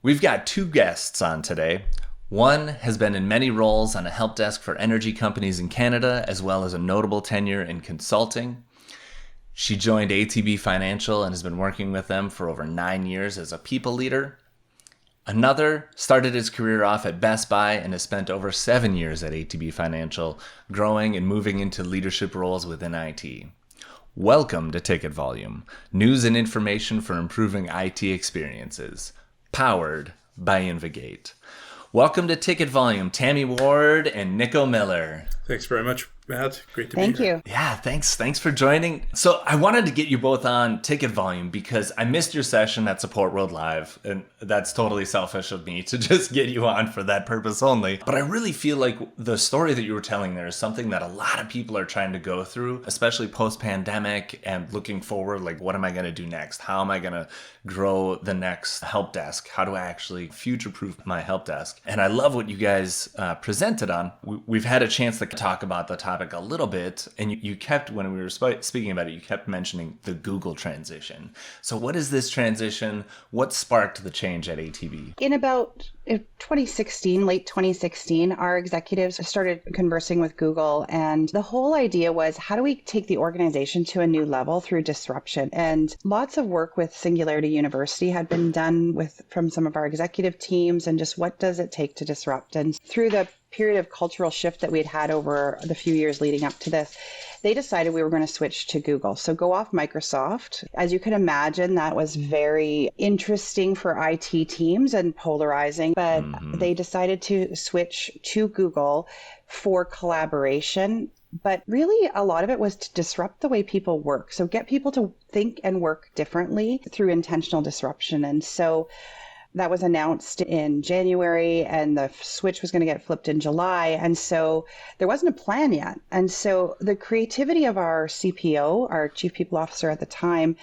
We've got two guests on today. One has been in many roles on a help desk for energy companies in Canada, as well as a notable tenure in consulting. She joined ATB Financial and has been working with them for over 9 years as a people leader. Another started his career off at Best Buy and has spent over 7 years at ATB Financial, growing and moving into leadership roles within IT. Welcome to Ticket Volume, news and information for improving IT experiences, powered by Invigate. Welcome to Ticket Volume, Tammy Ward and Niko Miller. Thanks very much, Matt. Great to be here. Thank you. Yeah, thanks for joining. So I wanted to get you both on Ticket Volume because I missed your session at Support World Live, and that's totally selfish of me to just get you on for that purpose only. But I really feel like the story that you were telling there is something that a lot of people are trying to go through, especially post-pandemic and looking forward, like what am I going to do next? How am I going to grow the next help desk? How do I actually future-proof my help desk? And I love what you guys presented on. We've had a chance to talk about the topic a little bit, and you kept, when we were speaking about it, you kept mentioning the Google transition. So what is this transition? What sparked the change at ATB? In about 2016, late 2016, our executives started conversing with Google, and the whole idea was, how do we take the organization to a new level through disruption? And lots of work with Singularity University had been done from some of our executive teams, and just what does it take to disrupt? And through the period of cultural shift that we had over the few years leading up to this, they decided we were going to switch to Google. So go off Microsoft. As you can imagine, that was very interesting for IT teams and polarizing, but they decided to switch to Google for collaboration. But really, a lot of it was to disrupt the way people work. So get people to think and work differently through intentional disruption. And so that was announced in January, and the switch was going to get flipped in July. And so there wasn't a plan yet. And so the creativity of our CPO, our Chief People Officer at the time,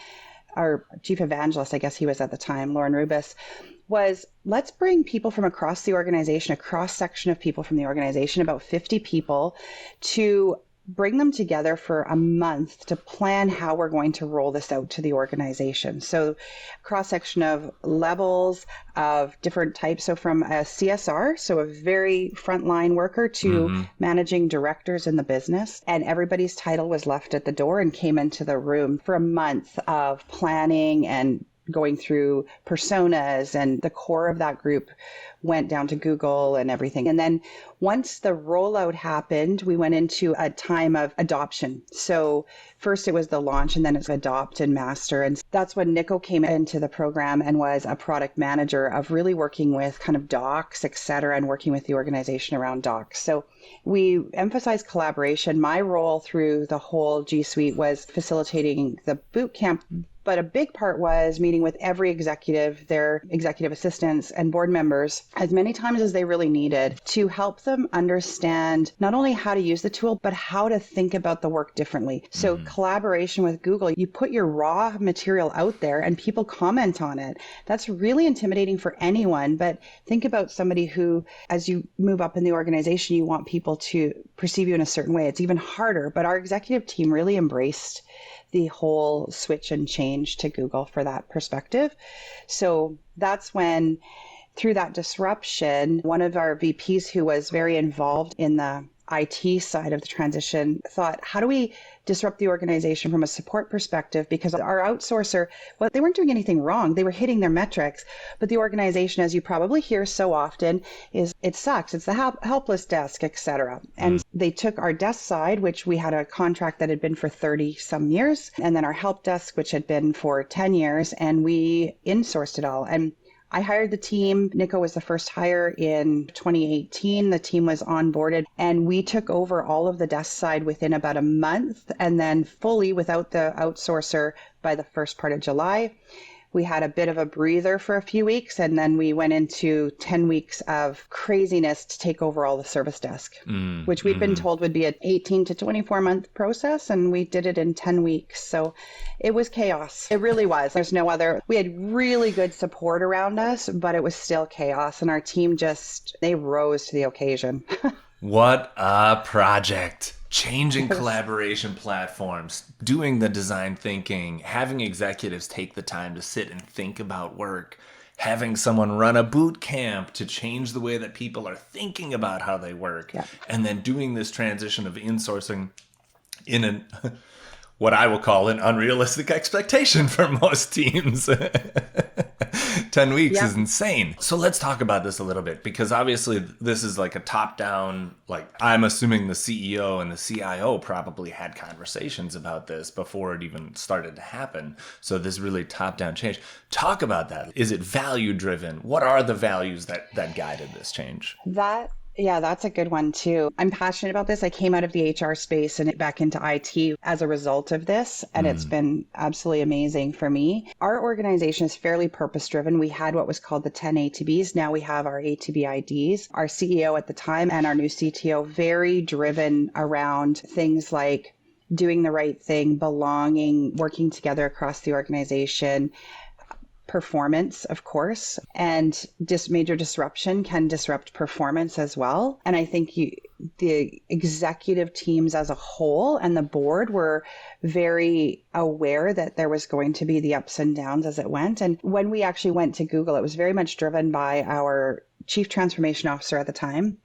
our Chief Evangelist, I guess he was at the time, Lauren Rubis, was let's bring people from across the organization, a cross-section of people from the organization, about 50 people, to bring them together for a month to plan how we're going to roll this out to the organization. So cross-section of levels of different types. So from a CSR, so a very frontline worker, to managing directors in the business. And everybody's title was left at the door and came into the room for a month of planning and going through personas, and the core of that group went down to Google and everything. And then once the rollout happened, we went into a time of adoption. So first it was the launch, and then it's adopt and master. And that's when Niko came into the program and was a product manager of really working with kind of docs, et cetera, and working with the organization around docs. So we emphasize collaboration. My role through the whole G Suite was facilitating the boot camp, but a big part was meeting with every executive, their executive assistants and board members, as many times as they really needed, to help them understand not only how to use the tool, but how to think about the work differently. So collaboration with Google, you put your raw material out there and people comment on it. That's really intimidating for anyone. But think about somebody who, as you move up in the organization, you want people to perceive you in a certain way. It's even harder. But our executive team really embraced the whole switch and change to Google for that perspective. So that's when, through that disruption, one of our VPs who was very involved in the IT side of the transition thought, how do we disrupt the organization from a support perspective? Because our outsourcer, well, they weren't doing anything wrong. They were hitting their metrics. But the organization, as you probably hear so often, is it sucks. It's the helpless desk, et cetera. And they took our desk side, which we had a contract that had been for 30 some years, and then our help desk, which had been for 10 years, and we insourced it all. And I hired the team. Niko was the first hire in 2018. The team was onboarded, and we took over all of the desk side within about a month, and then fully without the outsourcer by the first part of July. We had a bit of a breather for a few weeks, and then we went into 10 weeks of craziness to take over all the service desk, which we'd been told would be an 18 to 24 month process, and we did it in 10 weeks. So it was chaos. It really was. There's no other. We had really good support around us, but it was still chaos, and our team they rose to the occasion. What a project. Changing collaboration platforms, doing the design thinking, having executives take the time to sit and think about work, having someone run a boot camp to change the way that people are thinking about how they work, and then doing this transition of insourcing in an what I will call an unrealistic expectation for most teams. 10 weeks is insane. So let's talk about this a little bit, because obviously this is like a top-down, like I'm assuming the CEO and the CIO probably had conversations about this before it even started to happen. So this really top-down change. Talk about that. Is it value-driven? What are the values that guided this change? Yeah, that's a good one too. I'm passionate about this. I came out of the HR space and back into IT as a result of this, and it's been absolutely amazing for me. Our organization is fairly purpose-driven. We had what was called the 10 ATBs. Now we have our ATB IDs. Our CEO at the time and our new CTO, very driven around things like doing the right thing, belonging, working together across the organization, performance, of course, and major disruption can disrupt performance as well. And I think the executive teams as a whole and the board were very aware that there was going to be the ups and downs as it went. And when we actually went to Google, it was very much driven by our chief transformation officer at the time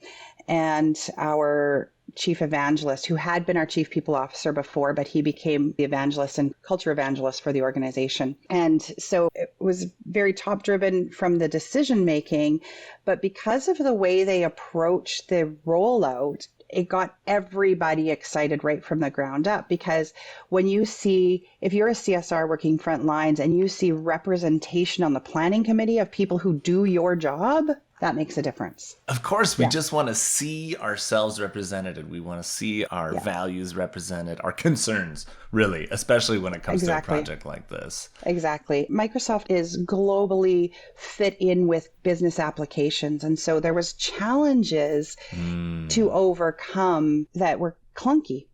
and our chief evangelist, who had been our chief people officer before, but he became the evangelist and culture evangelist for the organization. And so it was very top driven from the decision making, but because of the way they approached the rollout, it got everybody excited right from the ground up. Because when you see, if you're a CSR working front lines and you see representation on the planning committee of people who do your job, that makes a difference. Of course, we just want to see ourselves represented. We want to see our values represented, our concerns, really, especially when it comes to a project like this. Exactly. Microsoft is globally fit in with business applications. And so there was challenges to overcome that were clunky.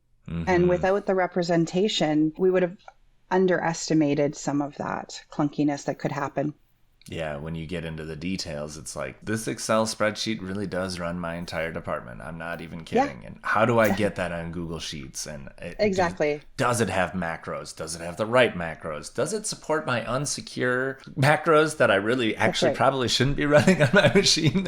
And without the representation, we would have underestimated some of that clunkiness that could happen. Yeah, when you get into the details, it's like, this Excel spreadsheet really does run my entire department. I'm not even kidding. And how do I get that on Google Sheets? And does it have macros? Does it have the right macros? Does it support my unsecure macros that I really probably shouldn't be running on my machine?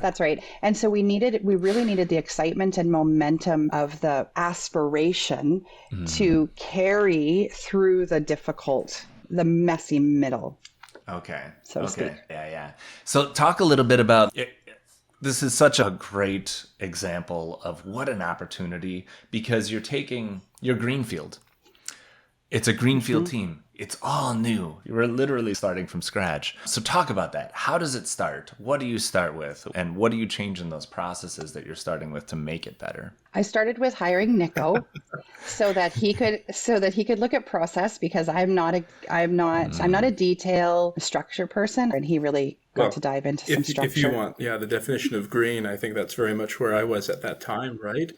That's right. And so we really needed the excitement and momentum of the aspiration to carry through the messy middle. Okay. So to speak. Yeah. So talk a little bit about it. This is such a great example of what an opportunity, because you're taking your greenfield. It's a greenfield team. It's all new. You're literally starting from scratch. So talk about that. How does it start? What do you start with? And what do you change in those processes that you're starting with to make it better? I started with hiring Niko so that he could look at process, because I'm not a detail structure person, and he really got to dive into some structure. If you want, the definition of green, I think that's very much where I was at that time, right?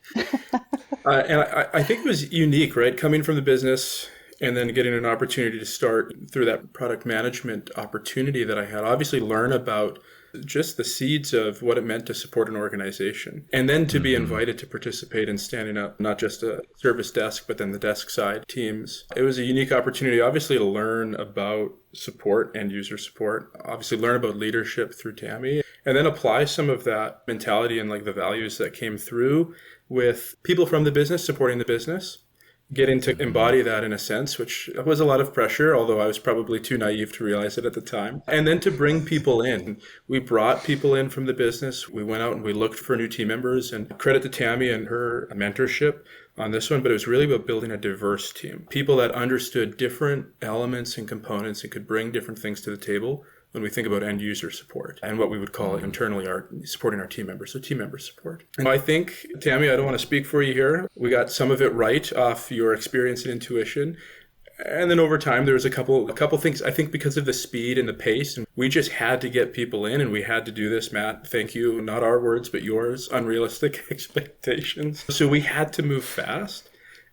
And I think it was unique, right? Coming from the business and then getting an opportunity to start through that product management opportunity that I had, obviously learn about just the seeds of what it meant to support an organization. And then to be invited to participate in standing up, not just a service desk, but then the desk side teams. It was a unique opportunity, obviously, to learn about support and user support, obviously learn about leadership through Tammy, and then apply some of that mentality and like the values that came through with people from the business supporting the business. Getting to embody that in a sense, which was a lot of pressure, although I was probably too naive to realize it at the time. And then to bring people in. We brought people in from the business. We went out and we looked for new team members, and credit to Tammy and her mentorship on this one, but it was really about building a diverse team. People that understood different elements and components and could bring different things to the table when we think about end user support and what we would call internally supporting our team members, so team member support. And I think, Tammy, I don't want to speak for you here. We got some of it right off your experience and intuition. And then over time, there was a couple things, I think, because of the speed and the pace, and we just had to get people in, and we had to do this, Matt. Thank you. Not our words, but yours. Unrealistic expectations. So we had to move fast.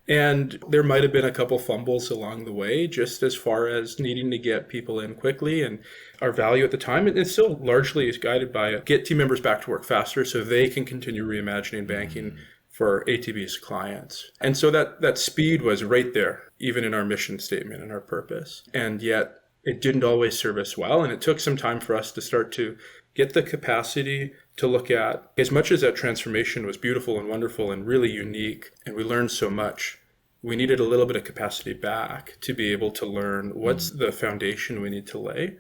And there might have been a couple fumbles along the way, just as far as needing to get people in quickly. And our value at the time, it still largely is guided by get team members back to work faster so they can continue reimagining banking for ATB's clients. And so that speed was right there, even in our mission statement and our purpose. And yet it didn't always serve us well. And it took some time for us to start to get the capacity to look at, as much as that transformation was beautiful and wonderful and really unique, and we learned so much, we needed a little bit of capacity back to be able to learn what's the foundation we need to lay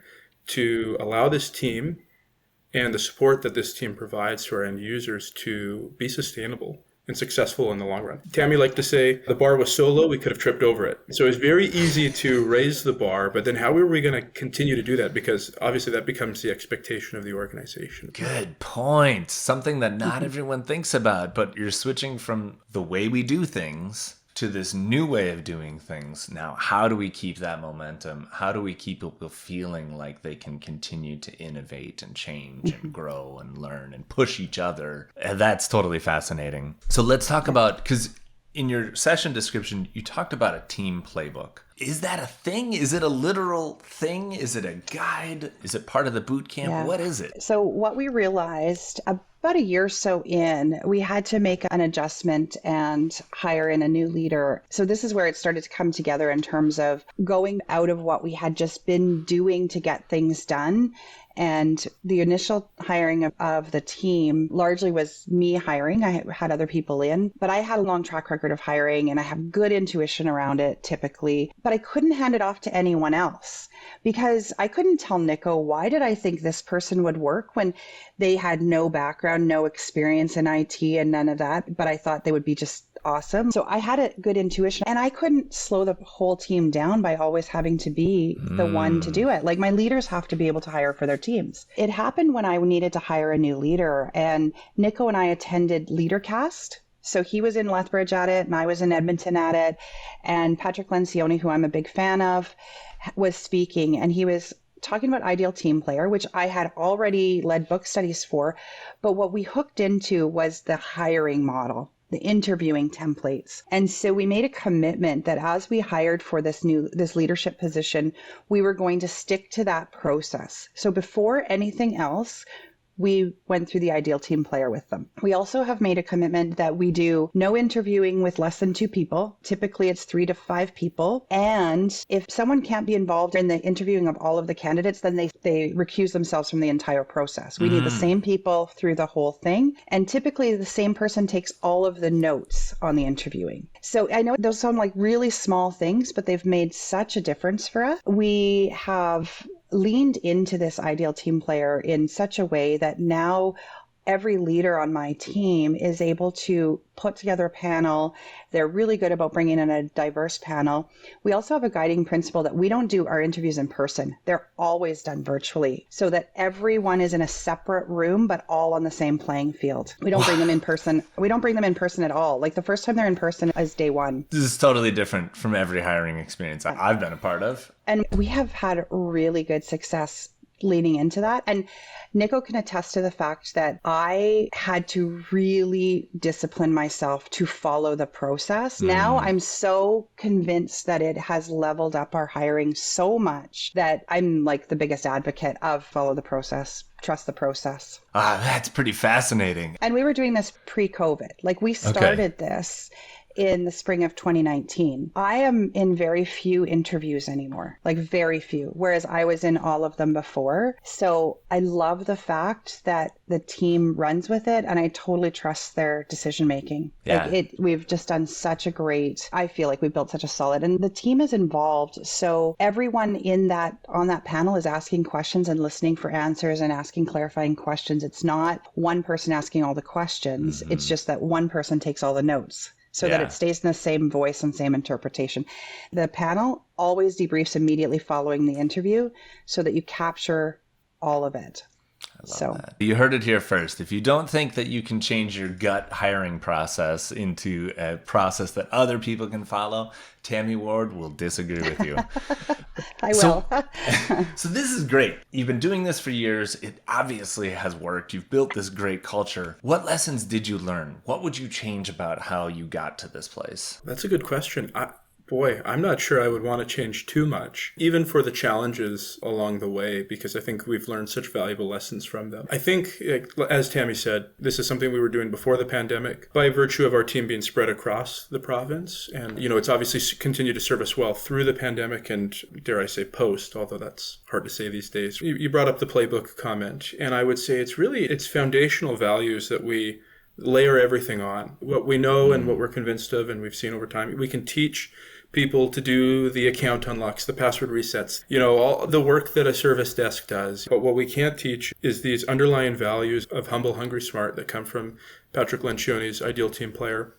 to allow this team and the support that this team provides to our end users to be sustainable and successful in the long run. Tammy liked to say the bar was so low we could have tripped over it. So it was very easy to raise the bar, but then how are we going to continue to do that? Because obviously that becomes the expectation of the organization. Good point. Something that not everyone thinks about, but you're switching from the way we do things to this new way of doing things. Now, how do we keep that momentum? How do we keep people feeling like they can continue to innovate and change and grow and learn and push each other? And that's totally fascinating. So let's talk about, because in your session description, you talked about a team playbook. Is that a thing? Is it a literal thing? Is it a guide? Is it part of the boot camp? Yeah. What is it? So what we realized about a year or so in, we had to make an adjustment and hire in a new leader. So this is where it started to come together in terms of going out of what we had just been doing to get things done. And the initial hiring of the team largely was me hiring. I had other people in, but I had a long track record of hiring and I have good intuition around it typically, but I couldn't hand it off to anyone else because I couldn't tell Niko, why did I think this person would work when they had no background, no experience in IT and none of that, but I thought they would be just awesome. So I had a good intuition and I couldn't slow the whole team down by always having to be the one to do it. Like my leaders have to be able to hire for their teams. It happened when I needed to hire a new leader and Niko and I attended LeaderCast. So he was in Lethbridge at it and I was in Edmonton at it. And Patrick Lencioni, who I'm a big fan of, was speaking and he was talking about ideal team player, which I had already led book studies for. But what we hooked into was the hiring model, the interviewing templates. And so we made a commitment that as we hired for this leadership position, we were going to stick to that process. So before anything else, we went through the ideal team player with them. We also have made a commitment that we do no interviewing with less than 2 people. Typically it's 3 to 5 people. And if someone can't be involved in the interviewing of all of the candidates, then they recuse themselves from the entire process. We need the same people through the whole thing. And typically the same person takes all of the notes on the interviewing. So I know those sound like really small things, but they've made such a difference for us. We have leaned into this ideal team player in such a way that now every leader on my team is able to put together a panel. They're really good about bringing in a diverse panel. We also have a guiding principle that we don't do our interviews in person. They're always done virtually so that everyone is in a separate room, but all on the same playing field. We don't bring them in person. We don't bring them in person at all. Like the first time they're in person is day one. This is totally different from every hiring experience I've been a part of. And we have had really good success leaning into that. And Niko can attest to the fact that I had to really discipline myself to follow the process. Now I'm so convinced that it has leveled up our hiring so much that I'm like the biggest advocate of follow the process. Trust the process. That's pretty fascinating. And we were doing this pre-COVID. Like we started this in the spring of 2019. I am in very few interviews anymore, like very few, whereas I was in all of them before. So I love the fact that the team runs with it and I totally trust their decision making. Yeah. Like we've just done such a great, I feel like we built such a solid, and the team is involved. So everyone on that panel is asking questions and listening for answers and asking clarifying questions. It's not one person asking all the questions. It's just that one person takes all the notes, so that it stays in the same voice and same interpretation. The panel always debriefs immediately following the interview so that you capture all of it. I love that. You heard it here first. If you don't think that you can change your gut hiring process into a process that other people can follow, Tammy Ward will disagree with you. I will. So this is great. You've been doing this for years. It obviously has worked. You've built this great culture. What lessons did you learn? What would you change about how you got to this place? That's a good question. Boy, I'm not sure I would want to change too much, even for the challenges along the way, because I think we've learned such valuable lessons from them. I think, as Tammy said, this is something we were doing before the pandemic by virtue of our team being spread across the province. And, it's obviously continued to serve us well through the pandemic and, dare I say, post, although that's hard to say these days. You brought up the playbook comment, and I would say it's foundational values that we layer everything on. What we know and what we're convinced of and we've seen over time, we can teach people to do the account unlocks, the password resets, all the work that a service desk does. But what we can't teach is these underlying values of humble, hungry, smart that come from Patrick Lencioni's Ideal Team Player.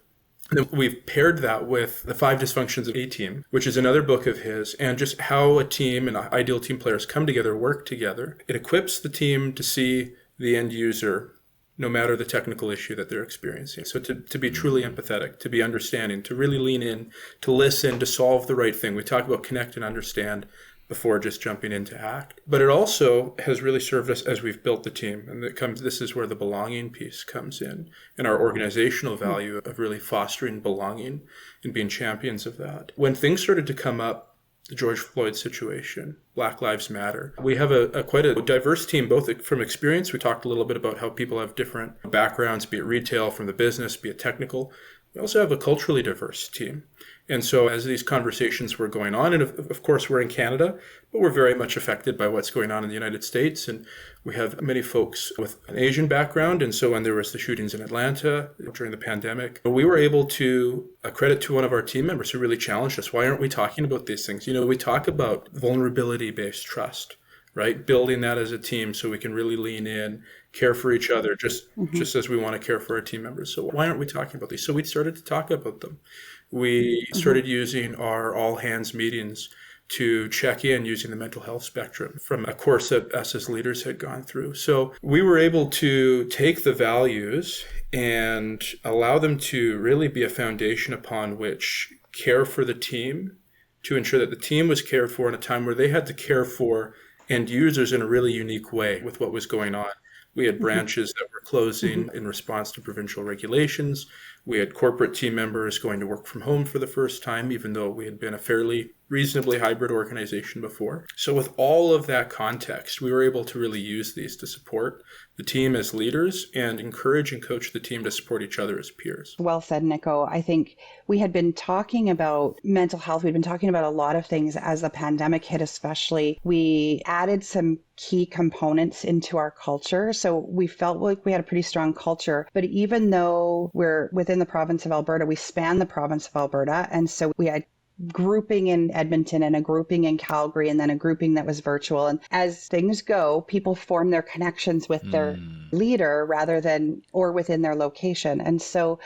And we've paired that with The 5 Dysfunctions of a Team, which is another book of his, and just how a team and ideal team players come together, work together. It equips the team to see the end user no matter the technical issue that they're experiencing. So to be truly empathetic, to be understanding, to really lean in, to listen, to solve the right thing. We talk about connect and understand before just jumping into act. But it also has really served us as we've built the team. And this is where the belonging piece comes in, and our organizational value of really fostering belonging and being champions of that. When things started to come up, the George Floyd situation, Black Lives Matter. We have quite a diverse team, both from experience. We talked a little bit about how people have different backgrounds, be it retail, from the business, be it technical. We also have a culturally diverse team. And so as these conversations were going on, and of course we're in Canada, but we're very much affected by what's going on in the United States. And we have many folks with an Asian background. And so when there was the shootings in Atlanta during the pandemic, we were able to credit to one of our team members who really challenged us. Why aren't we talking about these things? We talk about vulnerability-based trust, right? Building that as a team so we can really lean in, care for each other, just as we want to care for our team members. So why aren't we talking about these? So we started to talk about them. We started using our all hands meetings to check in using the mental health spectrum from a course that us as leaders had gone through. So we were able to take the values and allow them to really be a foundation upon which care for the team, to ensure that the team was cared for in a time where they had to care for end users in a really unique way with what was going on. We had branches that were closing in response to provincial regulations. We had corporate team members going to work from home for the first time, even though we had been a fairly reasonably hybrid organization before. So with all of that context, we were able to really use these to support the team as leaders and encourage and coach the team to support each other as peers. Well said, Niko. I think we had been talking about mental health. We'd been talking about a lot of things as the pandemic hit, especially. We added some key components into our culture. So we felt like we had a pretty strong culture. But even though we're within the province of Alberta, we span the province of Alberta. And so we had grouping in Edmonton and a grouping in Calgary and then a grouping that was virtual. And as things go, people form their connections with their leader rather than or within their location. And so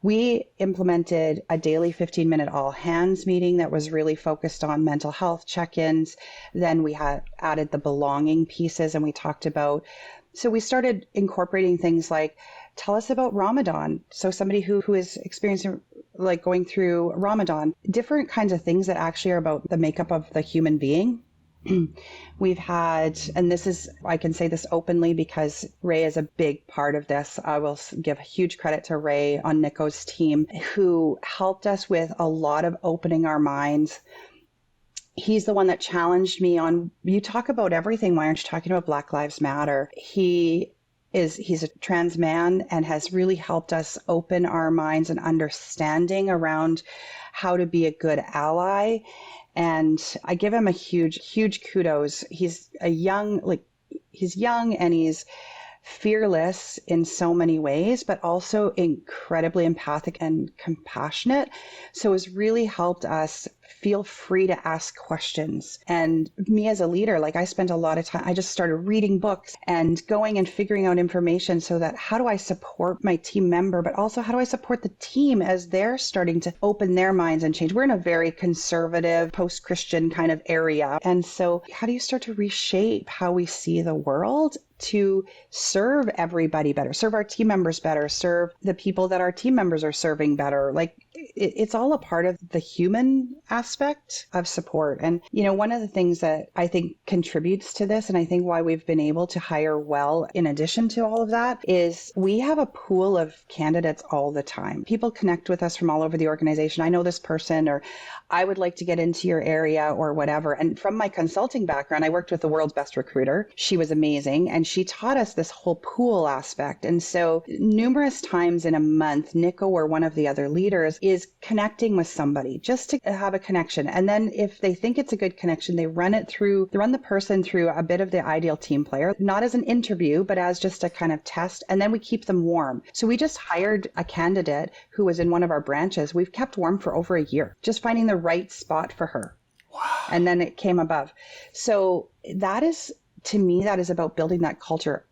we implemented a daily 15-minute all hands meeting that was really focused on mental health check-ins. Then we had added the belonging pieces and we talked about, so we started incorporating things like, tell us about Ramadan. So somebody who is experiencing like going through Ramadan, different kinds of things that actually are about the makeup of the human being. We've had, and this is, I can say this openly because Ray is a big part of this. I will give huge credit to Ray on Niko's team, who helped us with a lot of opening our minds. He's the one that challenged me on, you talk about everything. Why aren't you talking about Black Lives Matter? He's a trans man and has really helped us open our minds and understanding around how to be a good ally. And I give him a huge kudos. He's young and he's fearless in so many ways, but also incredibly empathic and compassionate. So it's really helped us feel free to ask questions. And me as a leader, like I spent a lot of time, I just started reading books and going and figuring out information so that how do I support my team member, but also how do I support the team as they're starting to open their minds and change. We're in a very conservative, post-Christian kind of area. And so how do you start to reshape how we see the world to serve everybody better, serve our team members better, serve the people that our team members are serving better? Like it's all a part of the human aspect of support. And, one of the things that I think contributes to this, and I think why we've been able to hire well in addition to all of that, is we have a pool of candidates all the time. People connect with us from all over the organization. I know this person, or I would like to get into your area or whatever. And from my consulting background, I worked with the world's best recruiter. She was amazing. And she taught us this whole pool aspect. And so numerous times in a month, Niko or one of the other leaders is connecting with somebody just to have a connection. And then if they think it's a good connection, they run the person through a bit of the ideal team player, not as an interview, but as just a kind of test. And then we keep them warm. So we just hired a candidate who was in one of our branches. We've kept warm for over a year, just finding the right spot for her. Wow. And then it came above. So that is, to me, that is about building that culture.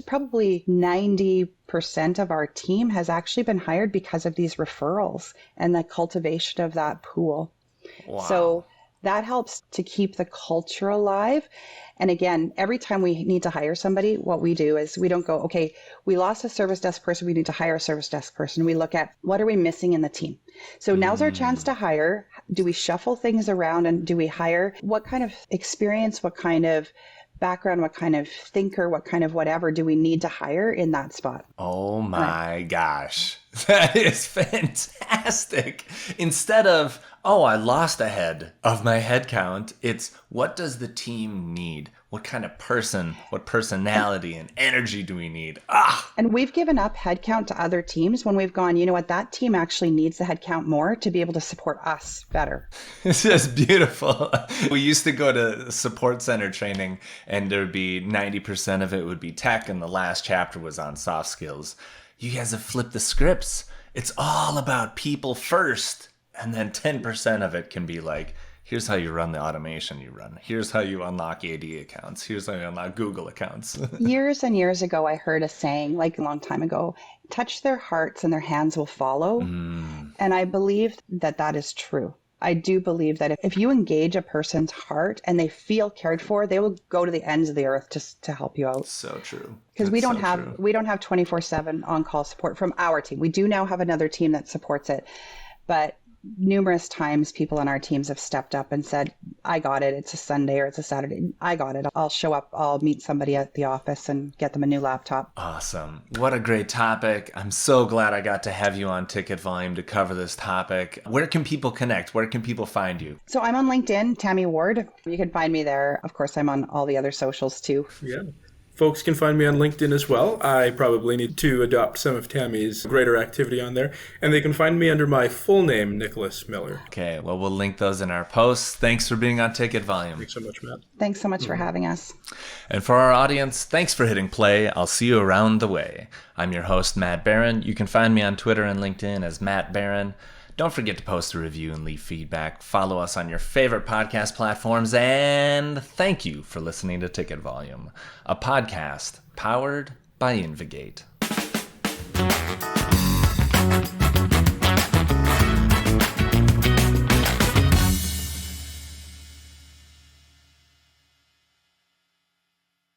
Probably 90% of our team has actually been hired because of these referrals and the cultivation of that pool. Wow. So that helps to keep the culture alive. And again, every time we need to hire somebody, what we do is we don't go, okay, we lost a service desk person, we need to hire a service desk person. We look at what are we missing in the team. So now's our chance to hire. Do we shuffle things around and do we hire? What kind of experience, what kind of background, what kind of thinker, what kind of whatever do we need to hire in that spot? Oh my gosh. That is fantastic. Instead of, oh, I lost a head of my head count, it's what does the team need? What kind of person, what personality and energy do we need? And we've given up headcount to other teams when we've gone, you know what, that team actually needs the headcount more to be able to support us better. This is beautiful. We used to go to support center training and there'd be 90% of it would be tech and the last chapter was on soft skills. You guys have flipped the scripts. It's all about people first. And then 10% of it can be like, here's how you run the automation you run. Here's how you unlock AD accounts. Here's how you unlock Google accounts. Years and years ago, I heard a saying, like a long time ago, touch their hearts and their hands will follow. And I believe that that is true. I do believe that if you engage a person's heart and they feel cared for, they will go to the ends of the earth to help you out. So true. Because we don't have 24/7 on-call support from our team. We do now have another team that supports it, but numerous times people on our teams have stepped up and said, I got it. It's a Sunday or it's a Saturday. I got it. I'll show up. I'll meet somebody at the office and get them a new laptop. Awesome. What a great topic. I'm so glad I got to have you on Ticket Volume to cover this topic. Where can people connect? Where can people find you? So I'm on LinkedIn, Tammy Ward. You can find me there. Of course, I'm on all the other socials too. Yeah. Folks can find me on LinkedIn as well. I probably need to adopt some of Tammy's greater activity on there. And they can find me under my full name, Nikolas Miller. Okay, well, we'll link those in our posts. Thanks for being on Ticket Volume. Thanks so much, Matt. Thanks so much for having us. And for our audience, thanks for hitting play. I'll see you around the way. I'm your host, Matt Barron. You can find me on Twitter and LinkedIn as Matt Barron. Don't forget to post a review and leave feedback. Follow us on your favorite podcast platforms. And thank you for listening to Ticket Volume, a podcast powered by Invigate.